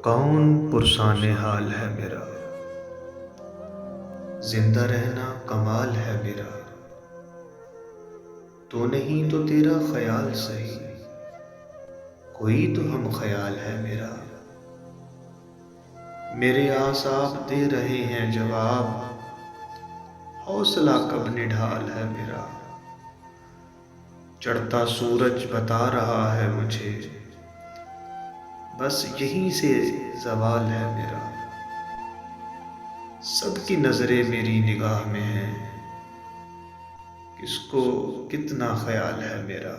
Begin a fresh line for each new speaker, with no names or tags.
कौन पुरसाने हाल है मेरा, जिंदा रहना कमाल है मेरा। तो नहीं तो तेरा ख्याल सही, कोई तो हम ख्याल है मेरा। मेरे आसाब दे रहे हैं जवाब, हौसला कब निढाल है मेरा। चढ़ता सूरज बता रहा है मुझे, बस यहीं से ज़वाल है मेरा। सबकी नज़रें मेरी निगाह में हैं, किसको कितना ख्याल है मेरा।